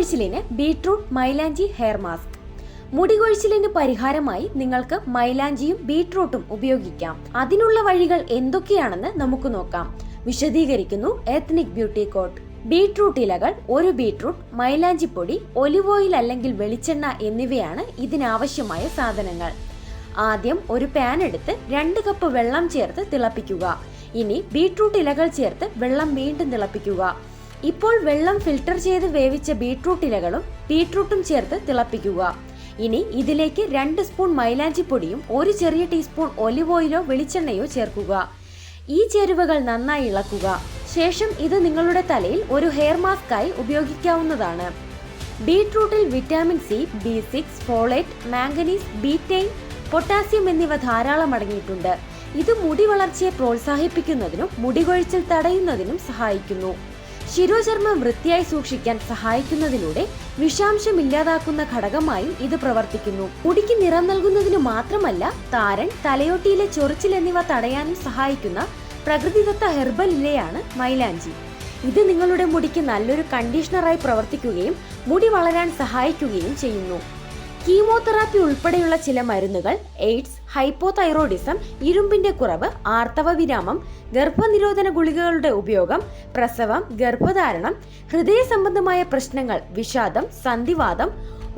മുടികൊഴിച്ചിലിന് beetroot മൈലാഞ്ചി hair mask. മുടികൊഴിച്ചിലിന് പരിഹാരമായി നിങ്ങൾക്ക് മൈലാഞ്ചിയും ബീട്രൂട്ടും ഉപയോഗിക്കാം. അതിനുള്ള വഴികൾ എന്തൊക്കെയാണെന്ന് നമുക്ക് നോക്കാം. വിശദീകരിക്കുന്നു എത്നിക് ബ്യൂട്ടി കോട്ട്. ബീട്രൂട്ട് ഇലകൾ, ഒരു ബീട്രൂട്ട്, മൈലാഞ്ചിപ്പൊടി, ഒലിവ് ഓയിൽ അല്ലെങ്കിൽ വെളിച്ചെണ്ണ എന്നിവയാണ് ഇതിനാവശ്യമായ സാധനങ്ങൾ. ആദ്യം ഒരു പാൻ എടുത്ത് 2 കപ്പ് വെള്ളം ചേർത്ത് തിളപ്പിക്കുക. ഇനി ബീട്രൂട്ട് ഇലകൾ ചേർത്ത് വെള്ളം വീണ്ടും തിളപ്പിക്കുക. ഇപ്പോൾ വെള്ളം ഫിൽട്ടർ ചെയ്ത് വേവിച്ച ബീട്രൂട്ട് ഇലകളും ബീട്രൂട്ടും ചേർത്ത് തിളപ്പിക്കുക. ഇനി ഇതിലേക്ക് 2 സ്പൂൺ മൈലാഞ്ചിപ്പൊടിയും 1 ചെറിയ ടീസ്പൂൺ ഒലിവ് ഓയിലോ വെളിച്ചെണ്ണയോ ചേർക്കുക. ഈ ചേരുവകൾ നന്നായി ഇളക്കുക. ശേഷം ഇത് നിങ്ങളുടെ തലയിൽ ഒരു ഹെയർ മാസ്കായി ഉപയോഗിക്കാവുന്നതാണ്. ബീട്രൂട്ടിൽ vitamin C, B6, folate, manganese, betaine, potassium എന്നിവ ധാരാളം അടങ്ങിയിട്ടുണ്ട്. ഇത് മുടി വളർച്ചയെ പ്രോത്സാഹിപ്പിക്കുന്നതിനും മുടികൊഴിച്ചിൽ തടയുന്നതിനും സഹായിക്കുന്നു. ശിരോചർമ്മം വൃത്തിയായി സൂക്ഷിക്കാൻ സഹായിക്കുന്നതിലൂടെ വിഷാംശം ഇല്ലാതാക്കുന്ന ഘടകമായും ഇത് പ്രവർത്തിക്കുന്നു. മുടിക്ക് നിറം നൽകുന്നതിന് മാത്രമല്ല, താരൻ, തലയോട്ടിയിലെ ചൊറിച്ചിൽ എന്നിവ തടയാനും സഹായിക്കുന്ന പ്രകൃതിദത്ത ഹെർബൽ ഇലയാണ് മൈലാഞ്ചി. ഇത് നിങ്ങളുടെ മുടിക്ക് നല്ലൊരു കണ്ടീഷണറായി പ്രവർത്തിക്കുകയും മുടി വളരാൻ സഹായിക്കുകയും ചെയ്യുന്നു. കീമോതെറാപ്പി ഉൾപ്പെടെയുള്ള ചില മരുന്നുകൾ, എയ്ഡ്സ്, ഹൈപ്പോതൈറോയിഡിസം, ഇരുമ്പിന്റെ കുറവ്, ആർത്തവ വിരാമം, ഗർഭനിരോധന ഗുളികകളുടെ ഉപയോഗം, പ്രസവം, ഗർഭധാരണം, ഹൃദയ സംബന്ധമായ പ്രശ്നങ്ങൾ, വിഷാദം, സന്ധിവാതം,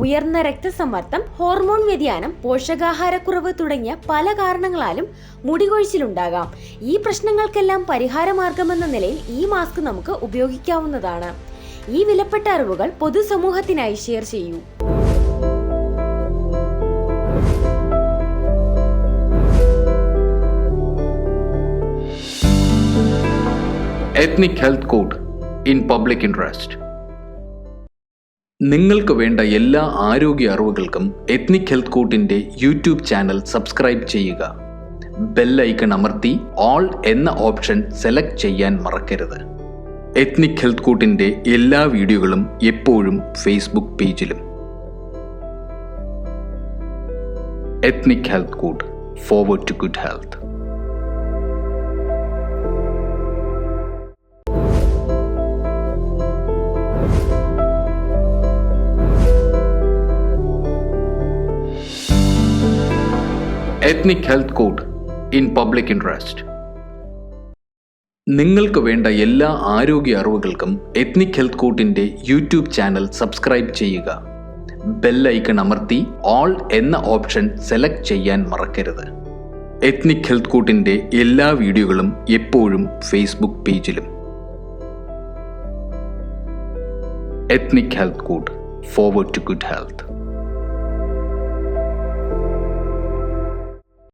ഉയർന്ന രക്തസമ്മർദ്ദം, ഹോർമോൺ വ്യതിയാനം, പോഷകാഹാരക്കുറവ് തുടങ്ങിയ പല കാരണങ്ങളാലും മുടികൊഴിച്ചിലുണ്ടാകാം. ഈ പ്രശ്നങ്ങൾക്കെല്ലാം പരിഹാരമാർഗമെന്ന നിലയിൽ ഈ മാസ്ക് നമുക്ക് ഉപയോഗിക്കാവുന്നതാണ്. ഈ വിലപ്പെട്ട അറിവുകൾ പൊതുസമൂഹത്തിനായി ഷെയർ ചെയ്യൂ. Ethnic Health Code in public interest. നിങ്ങൾക്ക് വേണ്ട എല്ലാ ആരോഗ്യ അറിവുകൾക്കും എത്നിക് ഹെൽത്ത് കോഡിന്റെ യൂട്യൂബ് ചാനൽ സബ്സ്ക്രൈബ് ചെയ്യുക. ബെൽ ഐക്കൺ അമർത്തി ഓൾ എന്ന ഓപ്ഷൻ സെലക്ട് ചെയ്യാൻ മറക്കരുത്. എത്നിക് ഹെൽത്ത് കോഡിന്റെ എല്ലാ വീഡിയോകളും എപ്പോഴും ഫേസ്ബുക്ക് പേജിലും. Ethnic Health Code, forward to good health. Ethnic Health Code in public interest. നിങ്ങൾക്ക് വേണ്ട എല്ലാ ആരോഗ്യ അറിവുകൾക്കും എത്നിക് ഹെൽത്ത് കോഡിന്റെ യൂട്യൂബ് ചാനൽ സബ്സ്ക്രൈബ് ചെയ്യുക. ബെൽ ഐക്കൺ അമർത്തി ഓൾ എന്ന ഓപ്ഷൻ സെലക്ട് ചെയ്യാൻ മറക്കരുത്. എത്നിക് ഹെൽത്ത് കോഡിന്റെ എല്ലാ വീഡിയോകളും എപ്പോഴും ഫേസ്ബുക്ക് പേജിലും. Ethnic Health Code, forward to good health.